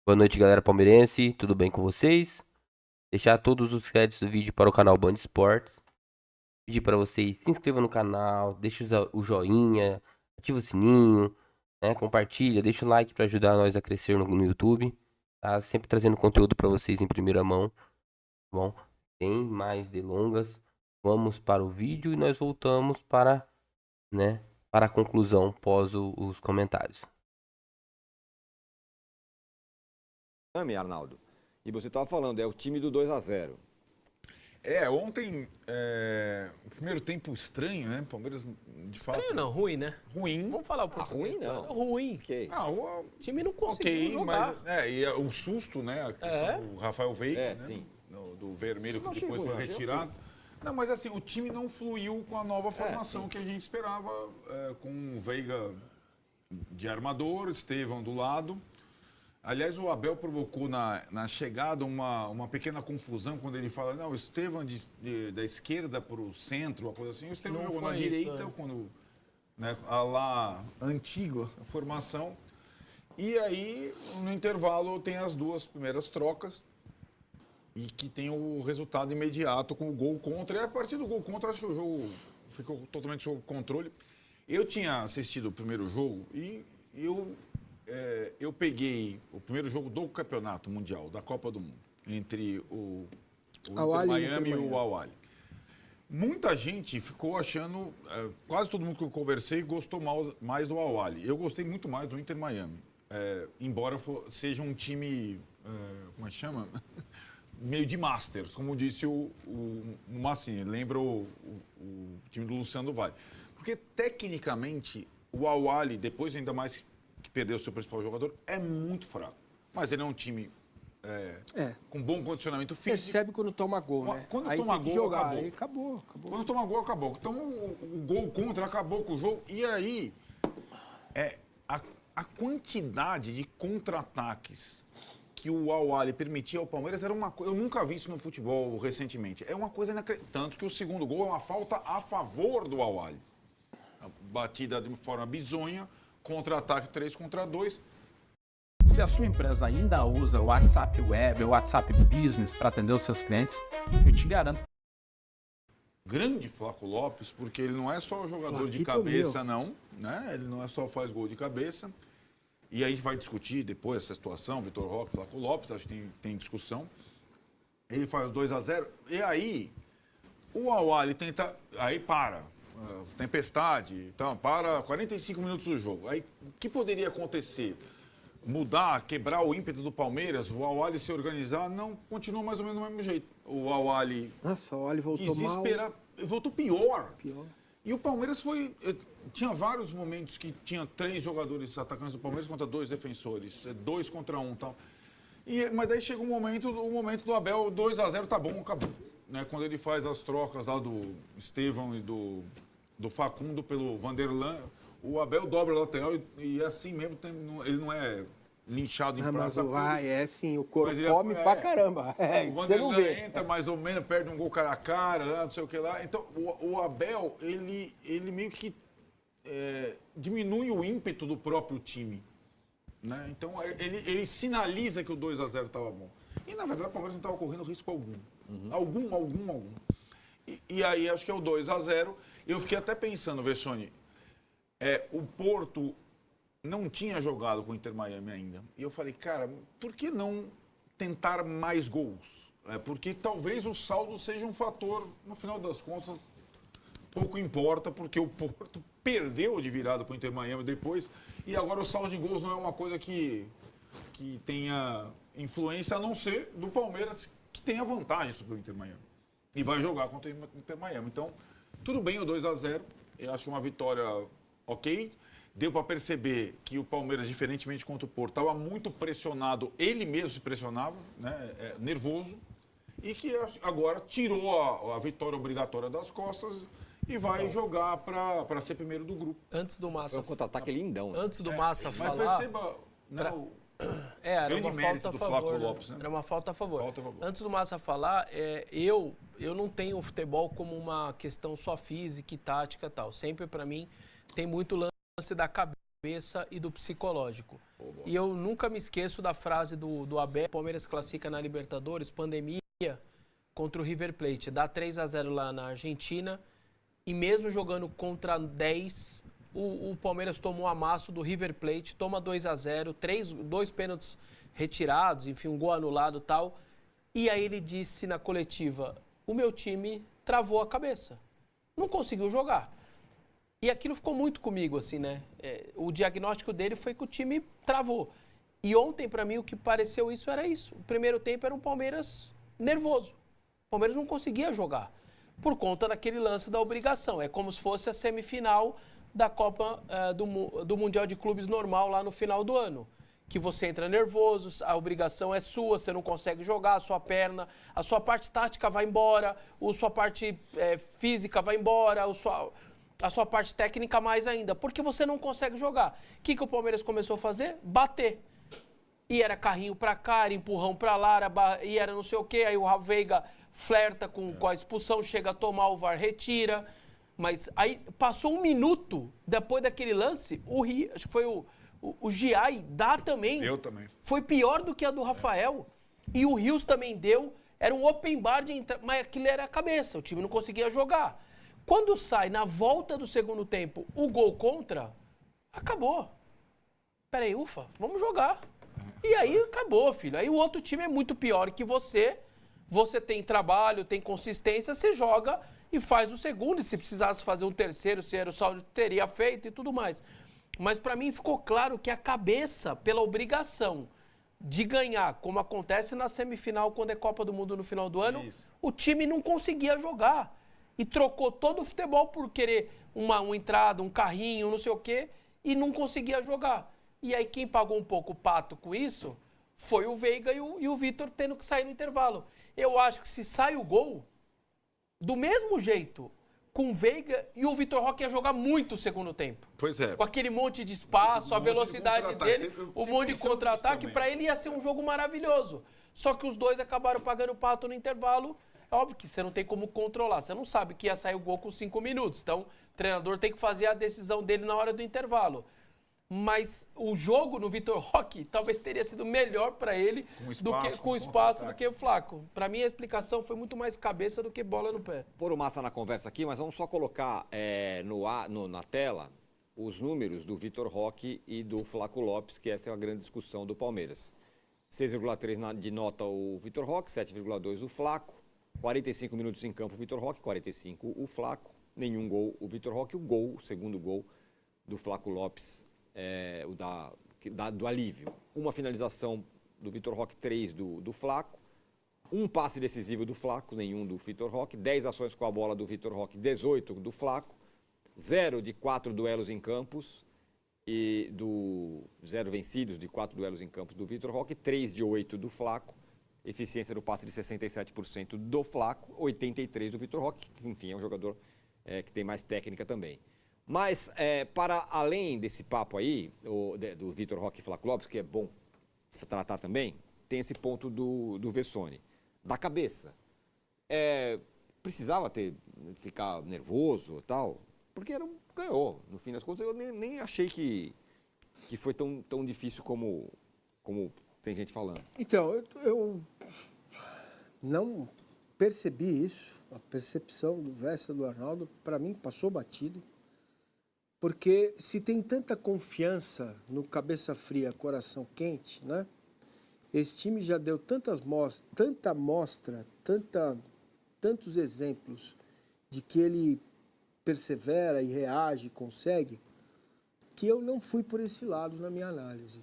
Boa noite, galera palmeirense. Tudo bem com vocês? Deixar todos os créditos do vídeo para o canal Band Esportes. Pedir para vocês se inscrevam no canal, deixa o joinha, ativa o sininho, né? Compartilha, deixa o like para ajudar nós a crescer no YouTube. Tá? Sempre trazendo conteúdo para vocês em primeira mão. Tá bom, sem mais delongas, vamos para o vídeo e nós voltamos né, para a conclusão pós os comentários. Arnaldo. E você estava falando, é o time do 2-0. Ontem, o primeiro tempo estranho, né? Palmeiras, de fato... Estranho não, ruim, né? Ruim. Vamos falar um pouco. Ruim não. Ruim. Ok. O time não conseguiu jogar. Mas, e o susto, né? A questão do Rafael Veiga, né? Sim. Do vermelho, que depois foi ruim, retirado. Não, mas assim, o time não fluiu com a nova formação que a gente esperava, com o Veiga de armador, Estevão do lado. Aliás, o Abel provocou na chegada uma pequena confusão quando ele fala, não, o Estevão da esquerda para o centro, uma coisa assim. O Estevão jogou na direita, quando, né, a lá antiga formação. E aí, no intervalo, tem as duas primeiras trocas e que tem o resultado imediato com o gol contra. E a partir do gol contra, acho que o jogo ficou totalmente sob controle. Eu tinha assistido o primeiro jogo e eu peguei o primeiro jogo do campeonato mundial, da Copa do Mundo, entre o Inter Miami e o Al-Ahly. Muita gente ficou achando, quase todo mundo que eu conversei gostou mais do Al-Ahly. Eu gostei muito mais do Inter Miami, embora seja um time, como é que chama? Meio de Masters, como disse o Massini, lembra o time do Luciano do Vale. Porque, tecnicamente, o Al-Ahly, depois ainda mais que perdeu o seu principal jogador, é muito fraco. Mas ele é um time com bom condicionamento físico. Percebe quando toma gol, né? Quando aí toma tem que gol, jogar. acabou. Aí acabou. Quando toma gol, acabou. Então, o gol contra acabou com o jogo. E aí, a quantidade de contra-ataques que o Al-Ahly permitia ao Palmeiras era uma coisa... Eu nunca vi isso no futebol recentemente. É uma coisa inacreditável. Tanto que o segundo gol é uma falta a favor do Al-Ahly. Batida de forma bizonha, contra-ataque 3 contra 2. Se a sua empresa ainda usa o WhatsApp Web, o WhatsApp Business para atender os seus clientes, eu te garanto. Grande Flaco Lopes, porque ele não é só jogador Flaquito de cabeça, não. Né? Ele não é só faz gol de cabeça. E aí a gente vai discutir depois essa situação, Vitor Roque, Flaco Lopes, acho que tem discussão. Ele faz 2-0, e aí o Al-Ahly tenta... Aí para. Tempestade, então, para 45 minutos do jogo. Aí, o que poderia acontecer? Mudar, quebrar o ímpeto do Palmeiras, o Al-Ahly se organizar? Não, continua mais ou menos do mesmo jeito. O Al-Ahly... Nossa, o Al-Ahly voltou mal. Voltou pior. Pior. E o Palmeiras foi... Tinha vários momentos que tinha 3 jogadores atacantes do Palmeiras contra 2 defensores, 2 contra 1 e tal. Mas daí chega o momento do Abel, 2-0, tá bom, acabou. Né? Quando ele faz as trocas lá do Estevão e do Facundo pelo Vanderlan, o Abel dobra a lateral e assim mesmo, ele não é linchado em praça. Mas sim, o couro come pra caramba. O Você não vê. Vanderlan entra mais ou menos, perde um gol cara a cara, não sei o que lá. Então, o Abel, ele meio que diminui o ímpeto do próprio time. Né? Então, ele sinaliza que o 2-0 estava bom. E, na verdade, o Palmeiras não estava correndo risco algum. Algum. E aí, acho que é o 2-0. Eu fiquei até pensando, Vessone, o Porto não tinha jogado com o Inter Miami ainda. E eu falei, cara, por que não tentar mais gols? Porque talvez o saldo seja um fator, no final das contas, pouco importa, porque o Porto perdeu de virada para o Inter Miami depois, e agora o saldo de gols não é uma coisa que tenha influência, a não ser do Palmeiras, que tem a vantagem sobre o Inter Miami. E vai jogar contra o Inter Miami. Então, tudo bem o 2-0, eu acho que é uma vitória ok. Deu para perceber que o Palmeiras, diferentemente contra o Porto, estava muito pressionado, ele mesmo se pressionava, né, nervoso, e que agora tirou a vitória obrigatória das costas e vai jogar para ser primeiro do grupo. Antes do Massa... Foi um contra-ataque lindão. Antes do Massa falar... Mas perceba... era grande uma mérito falta a do favor. Flávio Lopes, né? Era uma falta a favor. Falta a favor. Antes do Massa falar, eu não tenho o futebol como uma questão só física e tática e tal. Sempre, para mim, tem muito lance da cabeça e do psicológico. E eu nunca me esqueço da frase do Abel. O Palmeiras classifica na Libertadores, pandemia, contra o River Plate. Dá 3-0 lá na Argentina. E mesmo jogando contra 10, o Palmeiras tomou um amasso do River Plate, toma 2-0, 2 pênaltis retirados, enfim, um gol anulado e tal. E aí ele disse na coletiva, o meu time travou a cabeça. Não conseguiu jogar. E aquilo ficou muito comigo, assim, né? O diagnóstico dele foi que o time travou. E ontem, pra mim, o que pareceu isso era isso. O primeiro tempo era um Palmeiras nervoso. O Palmeiras não conseguia jogar por conta daquele lance da obrigação. É como se fosse a semifinal da Copa do Mundial de Clubes normal lá no final do ano. Que você entra nervoso, a obrigação é sua, você não consegue jogar, a sua perna, a sua parte tática vai embora, a sua parte física vai embora, a sua parte técnica mais ainda, porque você não consegue jogar. O que o Palmeiras começou a fazer? Bater. E era carrinho pra cá, era empurrão pra lá, e era não sei o quê, aí o Veiga flerta com a expulsão, chega a tomar, o VAR retira. Mas aí passou um minuto depois daquele lance, acho que foi o Giai dá também. Eu também. Foi pior do que a do Rafael. E o Rios também deu. Era um open bar de entrada, mas aquilo era a cabeça, o time não conseguia jogar. Quando sai na volta do segundo tempo o gol contra, acabou. Peraí, ufa, vamos jogar. E aí acabou, filho. Aí o outro time é muito pior que você. Você tem trabalho, tem consistência, você joga e faz o segundo. E se precisasse fazer um terceiro, se era o saldo, teria feito e tudo mais. Mas para mim ficou claro que a cabeça, pela obrigação de ganhar, como acontece na semifinal quando é Copa do Mundo no final do ano, o time não conseguia jogar. E trocou todo o futebol por querer uma entrada, um carrinho, não sei o quê, e não conseguia jogar. E aí quem pagou um pouco o pato com isso foi o Veiga e o Vitor tendo que sair no intervalo. Eu acho que se sai o gol, do mesmo jeito, com o Veiga e o Vitor Roque ia jogar muito o segundo tempo. Pois é. Com aquele monte de espaço, a velocidade dele, o monte de contra-ataque, também. para ele ia ser um jogo maravilhoso. Só que os dois acabaram pagando o pato no intervalo. É óbvio que você não tem como controlar, você não sabe que ia sair o gol com 5 minutos. Então, o treinador tem que fazer a decisão dele na hora do intervalo. Mas o jogo no Vitor Roque talvez teria sido melhor para ele com espaço do que o Flaco. Para mim, a explicação foi muito mais cabeça do que bola no pé. Pôr o Massa na conversa aqui, mas vamos só colocar na tela os números do Vitor Roque e do Flaco Lopes, que essa é a grande discussão do Palmeiras. 6,3 de nota o Vitor Roque, 7,2 o Flaco, 45 minutos em campo o Vitor Roque, 45 o Flaco, nenhum gol o Vitor Roque, o segundo gol do Flaco Lopes, do alívio. Uma finalização do Vitor Roque, 3 do Flaco, um passe decisivo do Flaco, nenhum do Vitor Roque, 10 ações com a bola do Vitor Roque, 18 do Flaco, 0 de 4 duelos em campos, e 0 vencidos de 4 duelos em campos do Vitor Roque, 3 de 8 do Flaco, eficiência do passe de 67% do Flaco, 83% do Vitor Roque, que enfim é um jogador que tem mais técnica também. Mas, para além desse papo aí, do Vitor Roque e Flaco Lopes, que é bom tratar também, tem esse ponto do Vessone, da cabeça. Precisava ficar nervoso e tal, porque ganhou. No fim das contas, eu nem achei que foi tão difícil como tem gente falando. Então, eu não percebi isso. A percepção do Vessa, do Arnaldo, para mim, passou batido. Porque se tem tanta confiança no cabeça fria, coração quente, né? Esse time já deu tanta amostra, tantos exemplos de que ele persevera e reage, consegue, que eu não fui por esse lado na minha análise.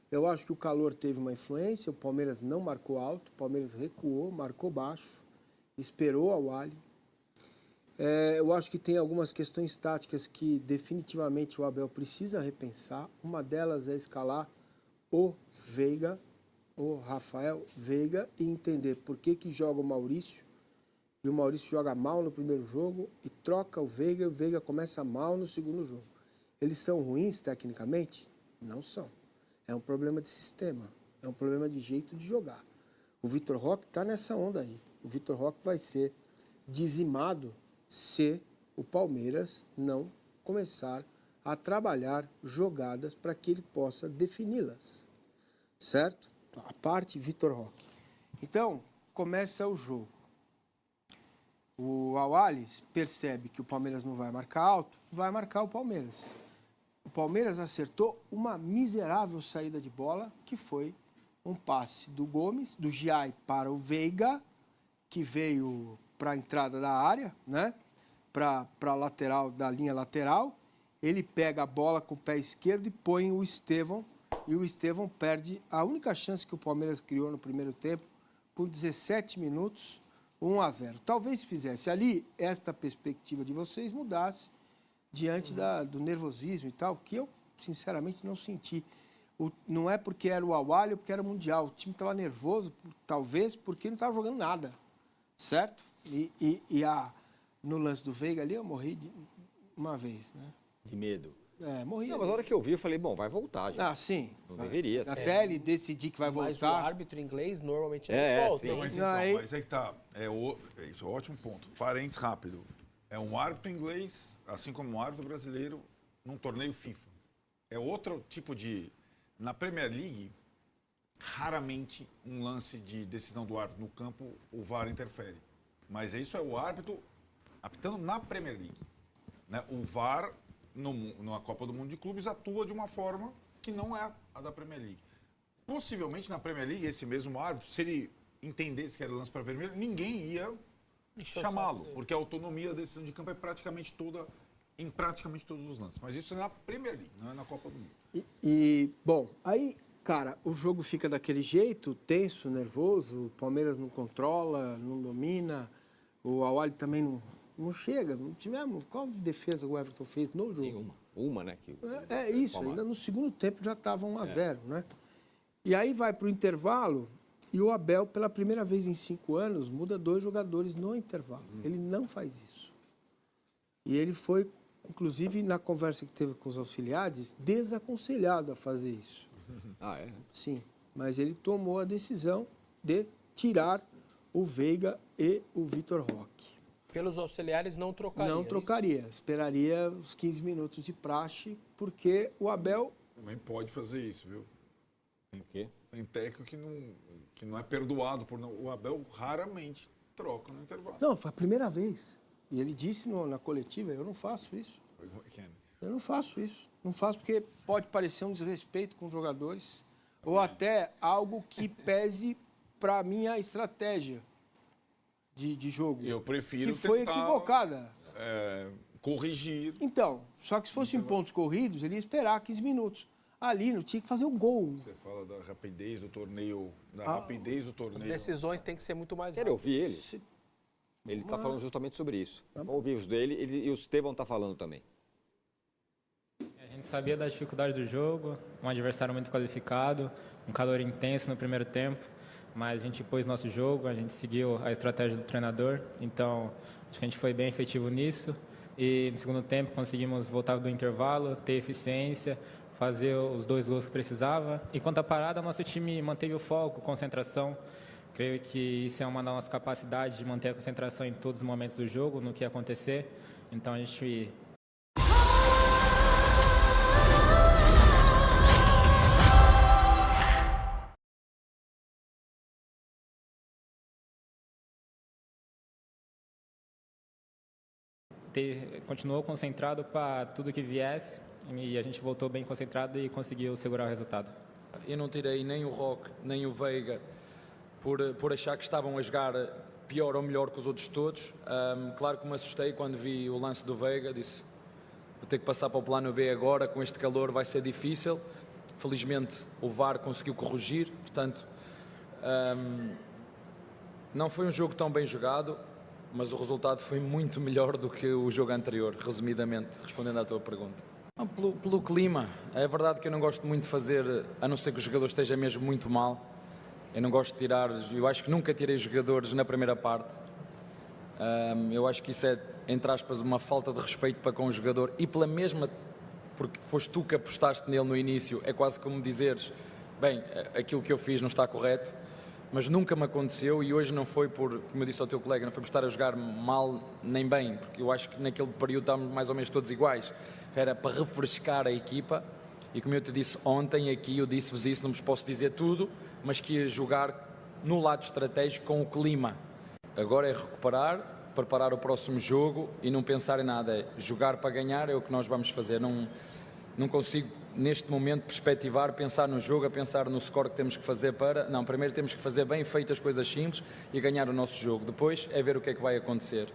Eu acho que o calor teve uma influência, o Palmeiras não marcou alto, o Palmeiras recuou, marcou baixo, esperou a Wally. Eu acho que tem algumas questões táticas que definitivamente o Abel precisa repensar. Uma delas é escalar o Rafael Veiga, e entender por que joga o Maurício. E o Maurício joga mal no primeiro jogo e troca o Veiga, e o Veiga começa mal no segundo jogo. Eles são ruins tecnicamente? Não são. É um problema de sistema, é um problema de jeito de jogar. O Vitor Roque está nessa onda aí. O Vitor Roque vai ser dizimado se o Palmeiras não começar a trabalhar jogadas para que ele possa defini-las, certo? A parte Vitor Roque. Então, começa o jogo. O Awali percebe que o Palmeiras não vai marcar alto, vai marcar o Palmeiras. O Palmeiras acertou uma miserável saída de bola, que foi um passe do Gomes, do Giai para o Veiga, que veio para a entrada da área, né? Para a lateral, da linha lateral. Ele pega a bola com o pé esquerdo e põe o Estevão, e o Estevão perde a única chance que o Palmeiras criou no primeiro tempo, com 17 minutos, 1-0. Talvez se fizesse ali, esta perspectiva de vocês mudasse diante do nervosismo e tal, que eu, sinceramente, não senti. Não é porque era o Awali ou porque era o Mundial. O time estava nervoso, talvez, porque não estava jogando nada, certo? No lance do Veiga ali, eu morri uma vez, né? De medo. Morri. Não, mas a hora que eu vi, eu falei, bom, vai voltar, gente. Ah, sim. Não deveria ser. Até ele decidir que vai Mas o voltar. árbitro inglês normalmente sim. volta. Não, mas, Não, então, aí- mas aí que tá. Isso é um ótimo ponto. Parênteses rápido. É um árbitro inglês, assim como um árbitro brasileiro, num torneio FIFA. É outro tipo de... Na Premier League, raramente um lance de decisão do árbitro no campo, o VAR interfere. Mas isso é o árbitro apitando na Premier League. Né? O VAR, na Copa do Mundo de Clubes, atua de uma forma que não é a da Premier League. Possivelmente, na Premier League, esse mesmo árbitro, se ele entendesse que era lance para vermelho, ninguém ia chamá-lo, porque a autonomia da decisão de campo é praticamente toda, em praticamente todos os lances. Mas isso é na Premier League, não é na Copa do Mundo. Bom, aí, cara, o jogo fica daquele jeito, tenso, nervoso, o Palmeiras não controla, não domina, o Awali também não chega, não tivemos. Qual defesa o Everton fez no jogo? Nenhuma. Uma, né? Que É isso, ainda no segundo tempo já estava 1-0, né? E aí vai para o intervalo e o Abel, pela primeira vez em 5 anos, muda 2 jogadores no intervalo. Ele não faz isso. E ele foi, inclusive, na conversa que teve com os auxiliares, desaconselhado a fazer isso. Ah, é? Sim, mas ele tomou a decisão de tirar o Veiga e o Vitor Roque. Pelos auxiliares não trocaria. Não trocaria, esperaria os 15 minutos de praxe, porque o Abel... Também pode fazer isso, viu? O quê? Tem técnico que não é perdoado por não. O Abel raramente troca no intervalo. Não, foi a primeira vez. E ele disse na coletiva, eu não faço isso. Eu não faço isso. Não faço porque pode parecer um desrespeito com os jogadores ou até algo que pese para a minha estratégia de jogo. Eu prefiro que foi tentar, equivocada. Corrigir. Então, só que se fosse em pontos corridos, ele ia esperar 15 minutos. Ali, não tinha que fazer o gol. Você fala da rapidez do torneio, rapidez do As torneio. decisões têm que ser muito mais Quero rápidas. ouvir ele. Ele está falando justamente sobre isso. Vamos ouvir os dele e o Estevão está falando também. A gente sabia da dificuldade do jogo, um adversário muito qualificado, um calor intenso no primeiro tempo, mas a gente pôs nosso jogo, a gente seguiu a estratégia do treinador, então acho que a gente foi bem efetivo nisso e no segundo tempo conseguimos voltar do intervalo, ter eficiência, fazer os 2 gols que precisava. E quanto à parada, nosso time manteve o foco, concentração. Creio que isso é uma das nossas capacidades de manter a concentração em todos os momentos do jogo, no que acontecer. Então a gente continuou concentrado para tudo que viesse e a gente voltou bem concentrado e conseguiu segurar o resultado. Eu não tirei nem o Roque, nem o Veiga por achar que estavam a jogar pior ou melhor que os outros todos. Claro que me assustei quando vi o lance do Veiga, disse vou ter que passar para o plano B agora, com este calor vai ser difícil. Felizmente o VAR conseguiu corrigir, portanto não foi um jogo tão bem jogado, mas o resultado foi muito melhor do que o jogo anterior, resumidamente, respondendo à tua pergunta. Não, pelo clima, é verdade que eu não gosto muito de fazer, a não ser que o jogador esteja mesmo muito mal. Eu não gosto de tirar, eu acho que nunca tirei jogadores na primeira parte. Eu acho que isso é, entre aspas, uma falta de respeito para com o jogador e pela mesma, porque foste tu que apostaste nele no início, é quase como dizeres, bem, aquilo que eu fiz não está correto. mas nunca me aconteceu e hoje não foi por, como eu disse ao teu colega, não foi por estar a jogar mal nem bem, porque eu acho que naquele período estávamos mais ou menos todos iguais. Era para refrescar a equipa e como eu te disse ontem aqui, eu disse-vos isso, não vos posso dizer tudo, mas que ia jogar no lado estratégico com o clima. Agora é recuperar, preparar o próximo jogo e não pensar em nada. É jogar para ganhar é o que nós vamos fazer. Não consigo, neste momento, perspectivar, pensar no jogo, a pensar no score que temos que fazer para... Não, primeiro temos que fazer bem feitas coisas simples e ganhar o nosso jogo. Depois é ver o que é que vai acontecer.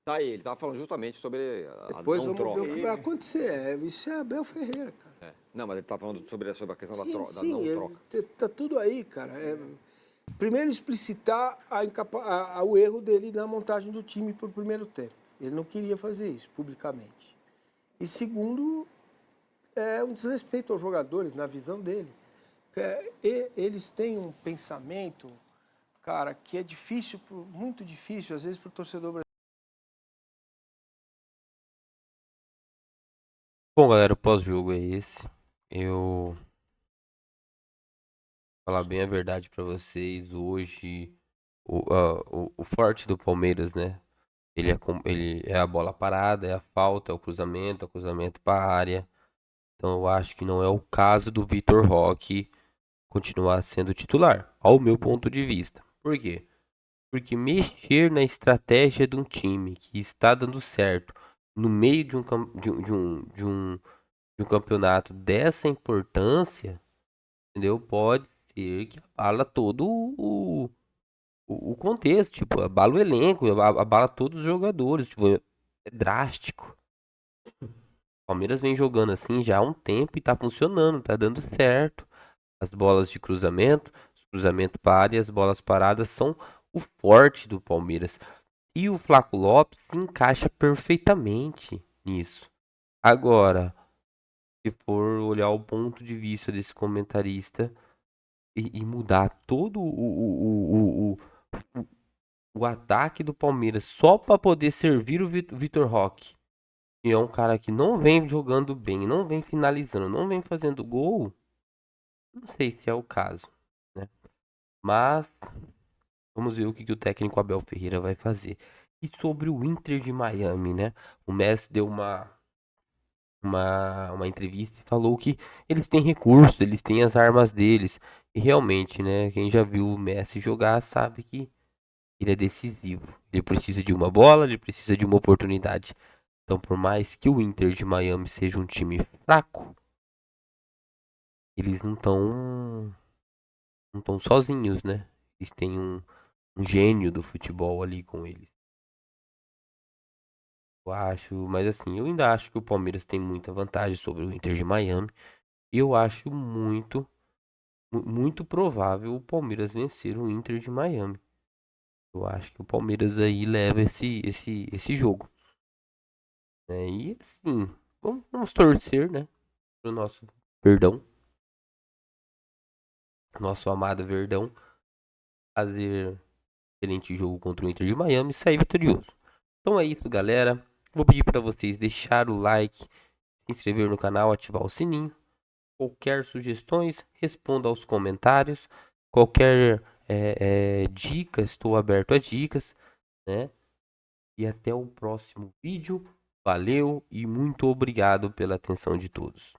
Tá aí, ele estava falando justamente sobre a Depois não vamos ver troca. o que vai acontecer. Isso é Abel Ferreira, cara. Não, mas ele estava falando sobre a questão da Sim, não troca. tá tudo aí, cara. Primeiro, explicitar o erro dele na montagem do time por primeiro tempo. Ele não queria fazer isso publicamente. E segundo, é um desrespeito aos jogadores, na visão dele. Eles têm um pensamento, cara, que é difícil, muito difícil, às vezes, para o torcedor brasileiro. Bom, galera, o pós-jogo é esse. Eu vou falar bem a verdade pra vocês. Hoje, o forte do Palmeiras, né? Ele é a bola parada, é a falta, é o cruzamento para a área. Então eu acho que não é o caso do Vitor Roque continuar sendo titular, ao meu ponto de vista. Por quê? Porque mexer na estratégia de um time que está dando certo no meio de um campeonato dessa importância, entendeu? Pode ser que abala todo o contexto, tipo, abala o elenco, abala todos os jogadores, tipo, é drástico. O Palmeiras vem jogando assim já há um tempo e tá funcionando, tá dando certo. As bolas de cruzamento, os cruzamentos para área, as bolas paradas são o forte do Palmeiras. E o Flaco Lopes se encaixa perfeitamente nisso. Agora, se for olhar o ponto de vista desse comentarista e mudar todo o ataque do Palmeiras só para poder servir o Vitor Roque, que é um cara que não vem jogando bem, não vem finalizando, não vem fazendo gol, não sei se é o caso, né? Mas vamos ver o que o técnico Abel Ferreira vai fazer. E sobre o Inter de Miami, né? O Messi deu uma entrevista e falou que eles têm recursos, eles têm as armas deles. E realmente, né? Quem já viu o Messi jogar sabe que ele é decisivo. Ele precisa de uma bola, ele precisa de uma oportunidade. Então, por mais que o Inter de Miami seja um time fraco, eles não estão sozinhos, né? Eles têm um gênio do futebol ali com eles. Eu acho, mas assim, eu ainda acho que o Palmeiras tem muita vantagem sobre o Inter de Miami. E eu acho muito provável o Palmeiras vencer o Inter de Miami. Eu acho que o Palmeiras aí leva esse jogo. Né? E assim, vamos torcer, né? Pro nosso Verdão. Nosso amado Verdão. Fazer um excelente jogo contra o Inter de Miami e sair vitorioso. Então é isso, galera. Vou pedir para vocês deixar o like, se inscrever no canal, ativar o sininho. Qualquer sugestões, responda aos comentários. Qualquer dica, estou aberto a dicas, né? E até o próximo vídeo. Valeu e muito obrigado pela atenção de todos.